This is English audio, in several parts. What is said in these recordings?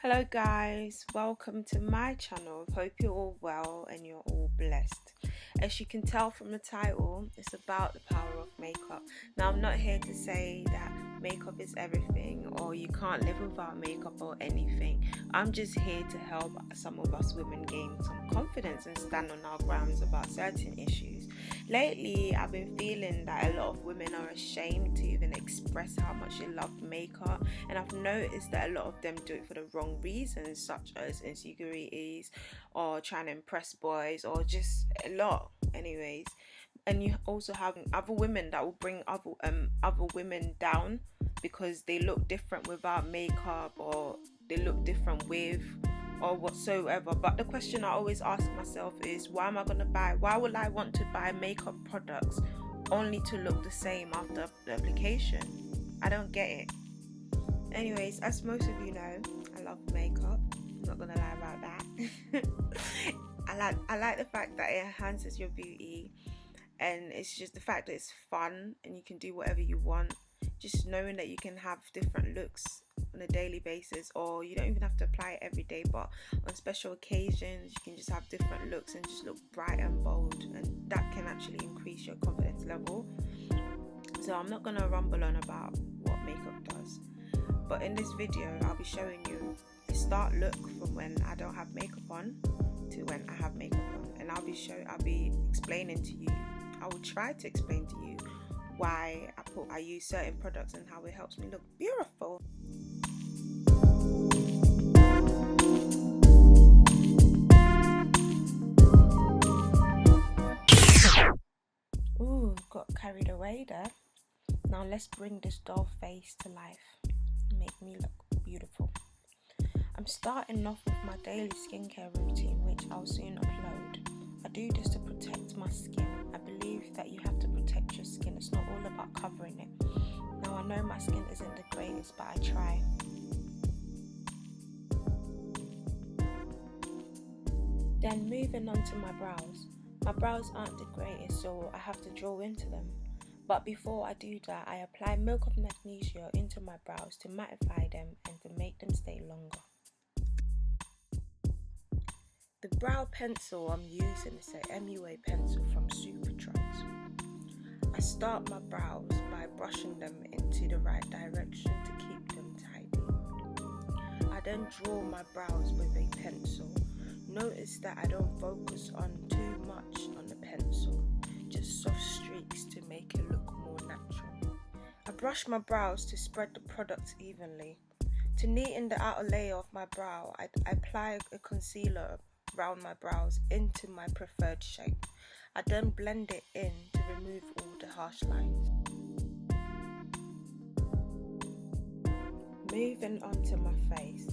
Hello guys, welcome to my channel. Hope you're all well and you're all blessed. As you can tell from the title, it's about the power of makeup. Now, I'm not here to say that makeup is everything or you can't live without makeup or anything. I'm just here to help some of us women gain some confidence and stand on our grounds about certain issues. Lately, I've been feeling that a lot of women are ashamed to even express how much they love makeup, and I've noticed that a lot of them do it for the wrong reasons, such as insecurities or trying to impress boys or just a lot anyways. And you also have other women that will bring other women down because they look different without makeup or they look different with or whatsoever. But the question I always ask myself is, why will I want to buy makeup products only to look the same after the application? I don't get it. Anyways, as most of you know, I love makeup. I'm not gonna lie about that. I like the fact that it enhances your beauty, and it's just the fact that it's fun and you can do whatever you want. Just knowing that you can have different looks on a daily basis, or you don't even have to apply it every day, but on special occasions you can just have different looks and just look bright and bold, and that can actually increase your confidence level. So I'm not gonna rumble on about what makeup does, but in this video I'll be showing you a start look from when I don't have makeup on to when I have makeup on, and I'll be explaining to you, I will try to explain to you why I use certain products and how it helps me look beautiful. Ooh, got carried away there. Now let's bring this doll face to life and make me look beautiful. I'm starting off with my daily skincare routine, which I'll soon upload. I do this to protect my skin. I believe that you have to protect your skin. It's not all about covering it. Now, I know my skin isn't the greatest, but I try. Then moving on to my brows. My brows aren't the greatest, so I have to draw into them. But before I do that, I apply milk of magnesia into my brows to mattify them and to make them stay longer. The brow pencil I'm using is a MUA pencil from Superdrugs. I start my brows by brushing them into the right direction to keep them tidy. I then draw my brows with a pencil. Notice that I don't focus on too much on the pencil, just soft streaks to make it look more natural. I brush my brows to spread the product evenly. To neaten the outer layer of my brow, I apply a concealer around my brows into my preferred shape. I then blend it in to remove all the harsh lines. Moving on to my face,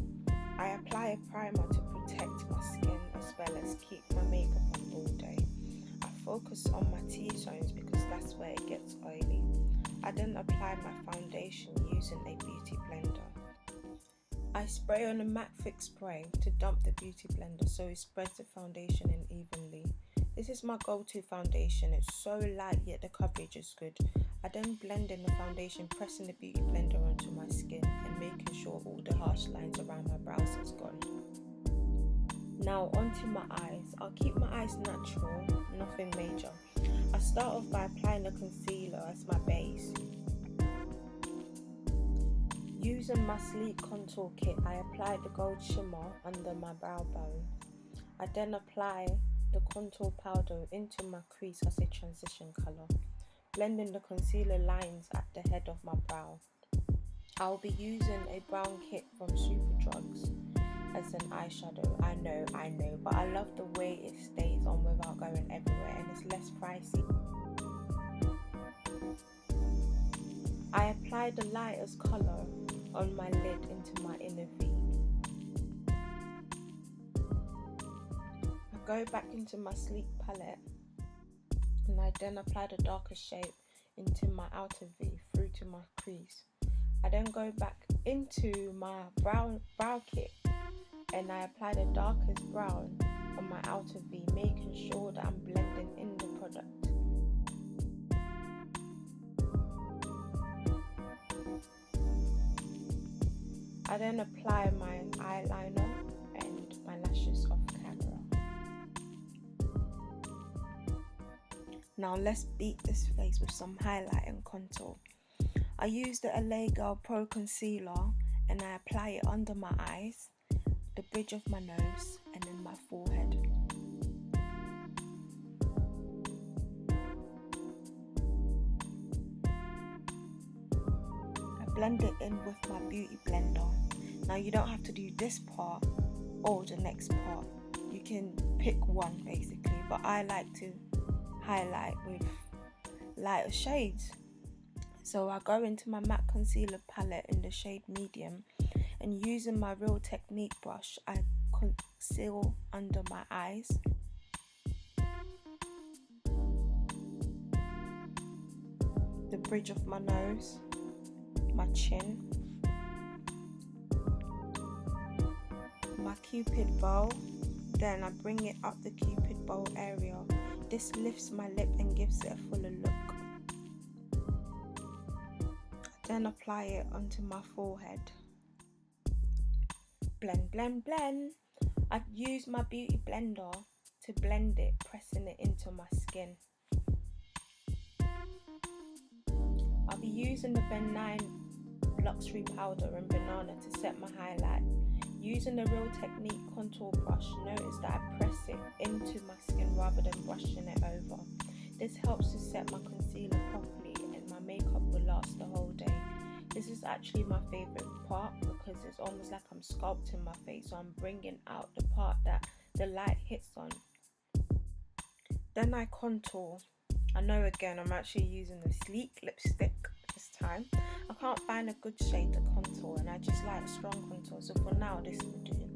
I apply a primer to protect my skin as well as keep my makeup on all day. I focus on my T-zones because that's where it gets oily. I then apply my foundation using a beauty blender. I spray on a matte fix spray to dump the beauty blender so it spreads the foundation in evenly. This is my go-to foundation. It's so light yet the coverage is good. I then blend in the foundation, pressing the beauty blender onto my skin and making sure all the harsh lines around my brows is gone. Now onto my eyes. I'll keep my eyes natural, nothing major. I start off by applying a concealer as my base. Using my sleek contour kit, I apply the gold shimmer under my brow bone. I then apply the contour powder into my crease as a transition colour, blending the concealer lines at the head of my brow. I'll be using a brown kit from Superdrugs as an eyeshadow. I know, but I love the way it stays on without going everywhere and it's less pricey. I apply the lightest colour on my lid into my inner V. I go back into my sleek palette and I then apply the darker shade into my outer V through to my crease. I then go back into my brow kit and I apply the darkest brown on my outer V, making sure that I'm blending in the product. I then apply my eyeliner and my lashes off camera. Now let's beat this face with some highlight and contour. I use the LA Girl Pro Concealer and I apply it under my eyes, the bridge of my nose and then my forehead. I blend it in with my beauty blender. Now you don't have to do this part or the next part. You can pick one basically, but I like to highlight with lighter shades. So I go into my matte concealer palette in the shade medium and using my Real Technique brush, I conceal under my eyes. The bridge of my nose, my chin, my cupid bow, then I bring it up the cupid bow area. This lifts my lip and gives it a fuller look. Then apply it onto my forehead. Blend, blend, blend. I use my beauty blender to blend it, pressing it into my skin. I'll be using the Ben 9 Luxury Powder and Banana to set my highlight. Using the Real Technique contour brush, notice that I press it into my skin rather than brushing it over. This helps to set my concealer properly and my makeup will last the whole day. This is actually my favourite part because it's almost like I'm sculpting my face, so I'm bringing out the part that the light hits on. Then I contour. I know again I'm actually using the sleek lipstick this time. I can't find a good shade to contour and I just like strong contour, so for now this will do.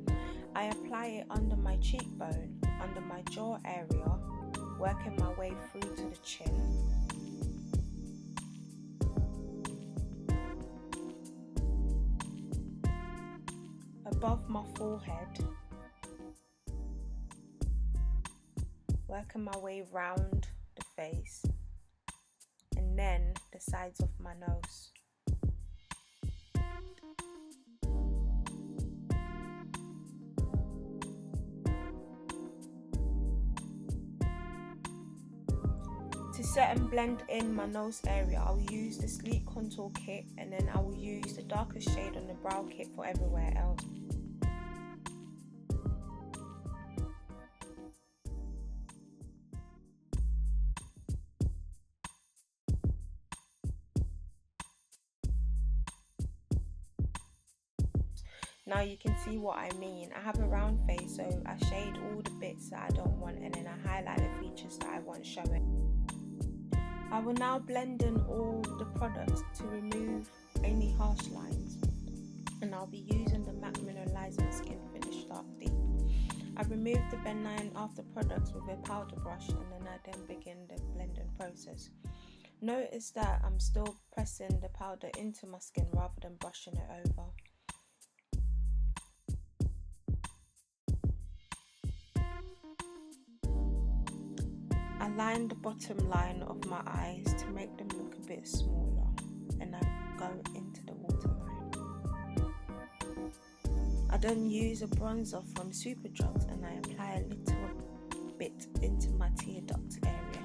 I apply it under my cheekbone, under my jaw area, working my way through to the chin. Above my forehead, working my way round the face, and then the sides of my nose. To set and blend in my nose area, I will use the Sleek Contour Kit and then I will use the darkest shade on the brow kit for everywhere else. Now you can see what I mean. I have a round face, so I shade all the bits that I don't want and then I highlight the features that I want showing. I will now blend in all the products to remove any harsh lines, and I'll be using the MAC Mineralizing Skin Finish Dark Deep. I remove the Ben 9 After products with a powder brush and then I then begin the blending process. Notice that I'm still pressing the powder into my skin rather than brushing it over. I line the bottom line of my eyes to make them look a bit smaller and I go into the waterline. I then use a bronzer from Superdrugs and I apply a little bit into my tear duct area.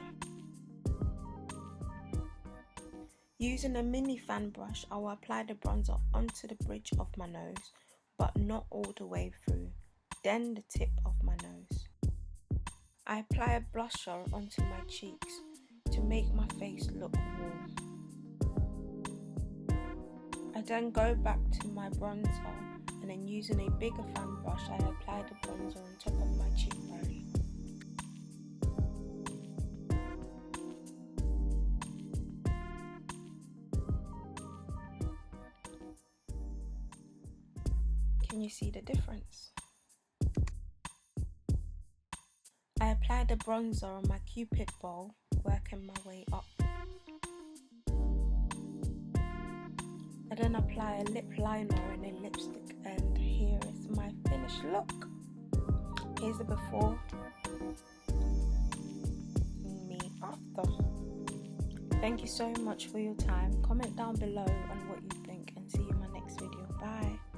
Using a mini fan brush, I will apply the bronzer onto the bridge of my nose, but not all the way through, then the tip of my nose. I apply a blusher onto my cheeks to make my face look warm. I then go back to my bronzer and then using a bigger fan brush I apply the bronzer on top of my cheekbone. Can you see the difference? I applied the bronzer on my Cupid bowl, working my way up. I then apply a lip liner and a lipstick, and here is my finished look. Here's the before, me after. Thank you so much for your time. Comment down below on what you think and see you in my next video. Bye.